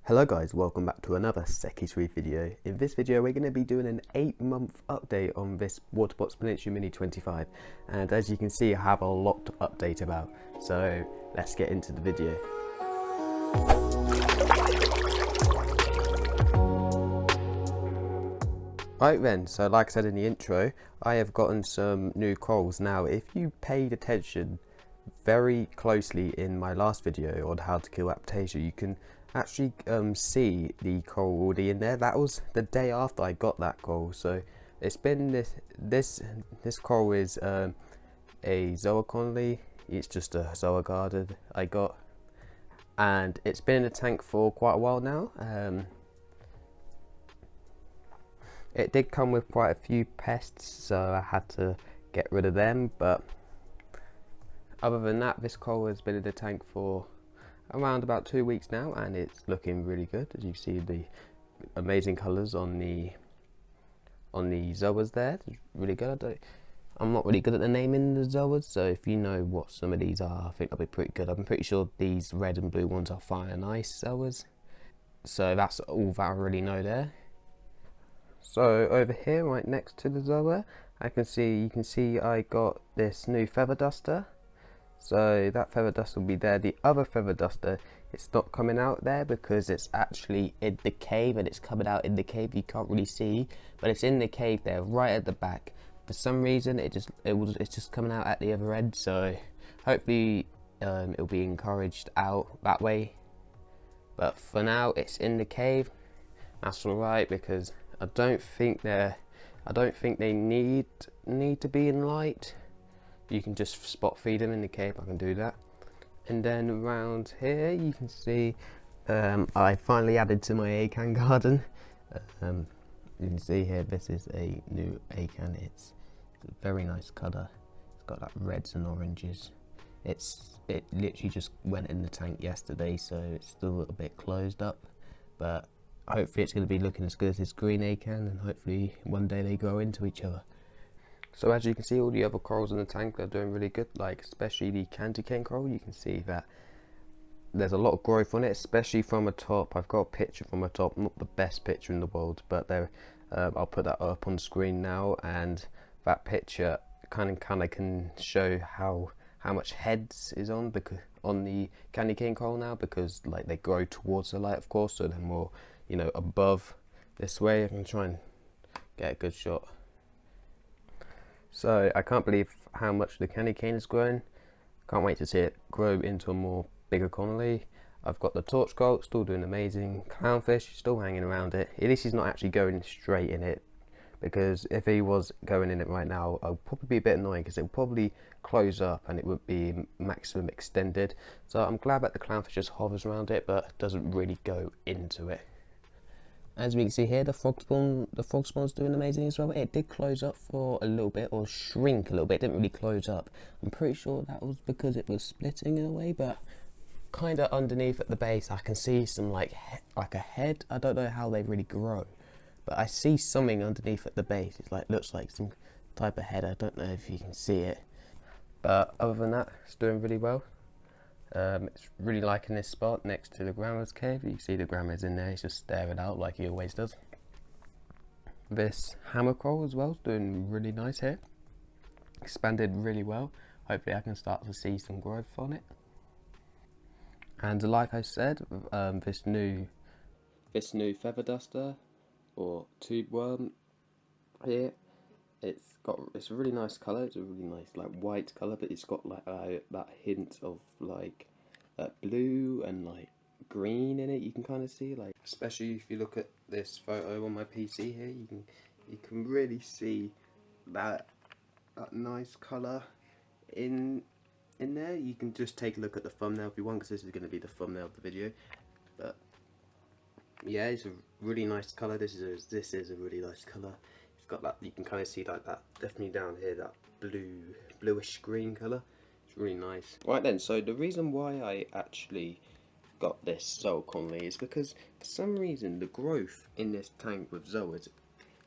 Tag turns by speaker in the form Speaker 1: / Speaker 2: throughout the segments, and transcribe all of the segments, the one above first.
Speaker 1: Hello guys, welcome back to another Reef video. In this video we're going to be doing an 8-month update on this Waterbox Peninsula Mini 25, and as you can see I have a lot to update about, so let's get into the video. Right then, so like I said in the intro, I have gotten some new corals. Now if you paid attention very closely in my last video on how to kill Aptasia, you can actually see the coral already in there. That was the day after I got that coral, so it's been this coral is a Zoa colony. It's just a Zoa guarded I got, and it's been in the tank for quite a while now. It did come with quite a few pests, so I had to get rid of them, but other than that, this coral has been in the tank for around about 2 weeks now, and it's looking really good. As you see, the amazing colours on the ZOES there, it's really good. I'm not really good at the naming the ZOES, so if you know what some of these are, I think that'll be pretty good. I'm pretty sure these red and blue ones are fire and ice ZOES, so that's all that I really know there. So over here, right next to the ZOE, you can see I got this new feather duster. So that feather duster will be there. The other feather duster, it's not coming out there because it's actually in the cave, and it's coming out in the cave. You can't really see, but it's in the cave there, right at the back. For some reason, it's just coming out at the other end. So hopefully, it'll be encouraged out that way. But for now, it's in the cave. That's all right, because I don't think they need to be in light. You can just spot feed them in the cave. I can do that. And then around here you can see I finally added to my acan garden. You can see here, this is a new acan. It's a very nice colour. It's got like reds and oranges. It literally just went in the tank yesterday, so it's still a little bit closed up, but hopefully it's going to be looking as good as this green acan, and hopefully one day they grow into each other. So as you can see, all the other corals in the tank are doing really good, like especially the candy cane coral. You can see that there's a lot of growth on it, especially from the top. I've got a picture from the top, not the best picture in the world, but there, I'll put that up on screen now, and that picture kind of can show how much heads is on the candy cane coral now, because like they grow towards the light, of course, so they're more, you know, above this way. I can try and get a good shot. So I can't believe how much the candy cane is growing. Can't wait to see it grow into a more bigger colony. I've got the torch coral, still doing amazing. Clownfish, still hanging around it. At least he's not actually going straight in it, because if he was going in it right now, I'll probably be a bit annoying, because it will probably close up and it would be maximum extended. So I'm glad that the clownfish just hovers around it, but doesn't really go into it. As we can see here, the frog spawn's doing amazing as well. It did close up for a little bit, or shrink a little bit. It didn't really close up. I'm pretty sure that was because it was splitting in a way, but kind of underneath at the base I can see some like a head. I don't know how they really grow, but I see something underneath at the base. It's like, looks like some type of head. I don't know if you can see it, but other than that, it's doing really well. It's really liking this spot next to the grandma's cave. You can see the grandma's in there. He's just staring out like he always does. This hammer coral as well is doing really nice here. Expanded really well. Hopefully I can start to see some growth on it. And like I said, this new feather duster or tube worm here, it's a really nice colour. It's a really nice like white colour, but it's got like that hint of like blue and like green in it. You can kind of see, like, especially if you look at this photo on my PC here, you can really see that nice colour in there. You can just take a look at the thumbnail if you want, because this is going to be the thumbnail of the video. But yeah, it's a really nice colour. This is a really nice colour. Got that, you can kind of see like that, definitely down here, that bluish green colour. It's really nice. Right then, so the reason why I actually got this Zoa colony is because for some reason the growth in this tank with Zoas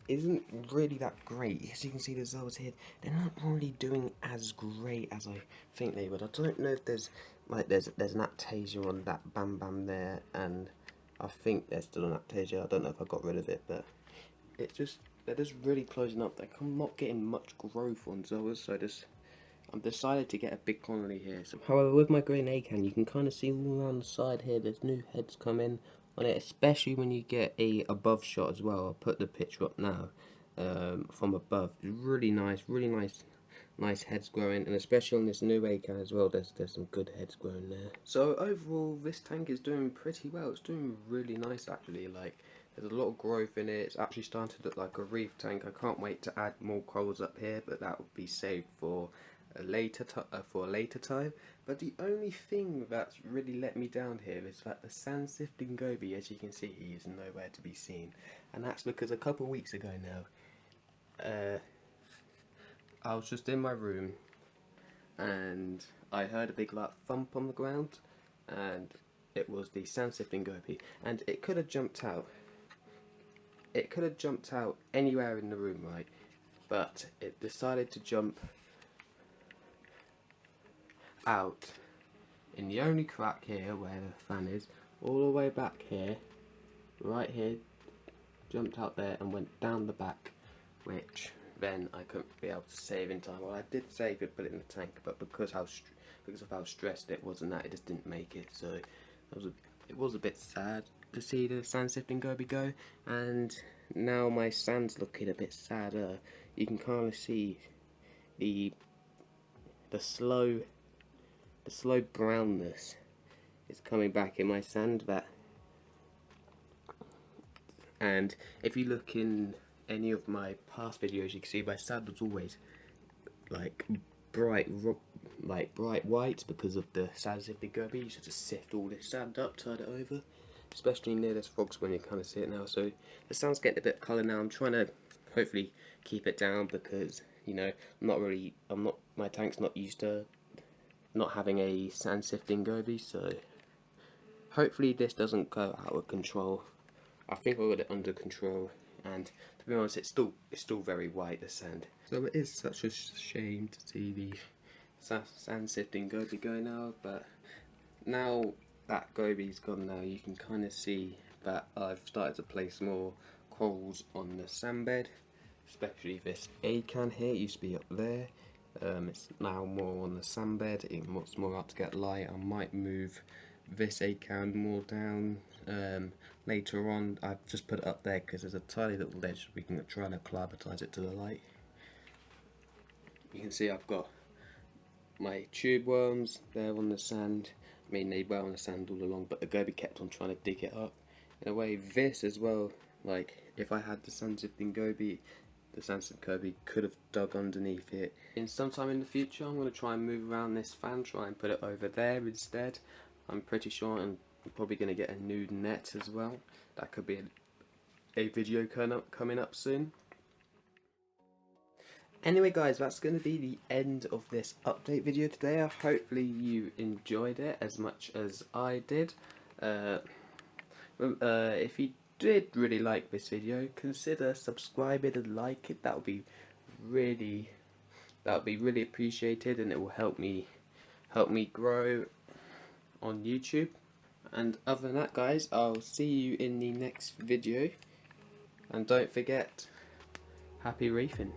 Speaker 1: isn't really that great. As you can see, the Zoas here, they're not really doing as great as I think they would. I don't know if there's an Aptasia on that Bam Bam there, and I think they're still on Aptasia. I don't know if I got rid of it, but they're just really closing up. I'm not getting much growth on ZOES, so I've decided to get a big colony here. So, however, with my green acan, you can kind of see all around the side here, there's new heads coming on it, especially when you get a above shot as well. I'll put the picture up now from above. Really nice heads growing, and especially on this new acan as well, there's some good heads growing there. So overall, this tank is doing pretty well. It's doing really nice actually. Like, there's a lot of growth in it. It's actually starting to look like a reef tank. I can't wait to add more corals up here, but that will be saved for a later time. But the only thing that's really let me down here is that the sand sifting goby, as you can see, he is nowhere to be seen, and that's because a couple of weeks ago now, I was just in my room and I heard a big like thump on the ground, and it was the sand sifting goby, and it could have jumped out. It could have jumped out anywhere in the room, right? But it decided to jump out in the only crack here where the fan is, all the way back here, right here, jumped out there and went down the back, which then I couldn't be able to save in time. Well, I did save it, put it in the tank, but because of how stressed it was and that, it just didn't make it. So it was a bit sad to see the sand sifting goby go, and now my sand's looking a bit sadder. You can kind of see the slow brownness is coming back in my sand. And if you look in any of my past videos, you can see my sand was always like bright white because of the sand sifting goby. You should just sift all this sand up, turn it over, especially near this frogs when you kind of see it now. So the sand's getting a bit of colour now. I'm trying to hopefully keep it down because, you know, my tank's not used to not having a sand sifting goby, so hopefully this doesn't go out of control. I think I got it under control, and to be honest, it's still very white, the sand. So it is such a shame to see the sand sifting goby go now, but now that goby's gone now, you can kind of see that I've started to place more corals on the sand bed, especially this acan here. It used to be up there. It's now more on the sand bed. It's more up to get light. I might move this acan more down later on. I've just put it up there because there's a tiny little ledge we can try and acclimatise it to the light. You can see I've got my tube worms there on the sand. I mean, they were on the sand all along, but the goby kept on trying to dig it up. In a way, this as well, like if I had the sand sifting goby, the sand sifting goby could have dug underneath it. Sometime in the future, I'm going to try and move around this fan, try and put it over there instead. I'm pretty sure I'm probably going to get a new net as well. That could be a video coming up soon. Anyway guys, that's going to be the end of this update video today. Hopefully you enjoyed it as much as I did. If you did really like this video, consider subscribing and like it. That would be really appreciated, and it will help me grow on YouTube. And other than that guys, I'll see you in the next video, and don't forget, happy reefing.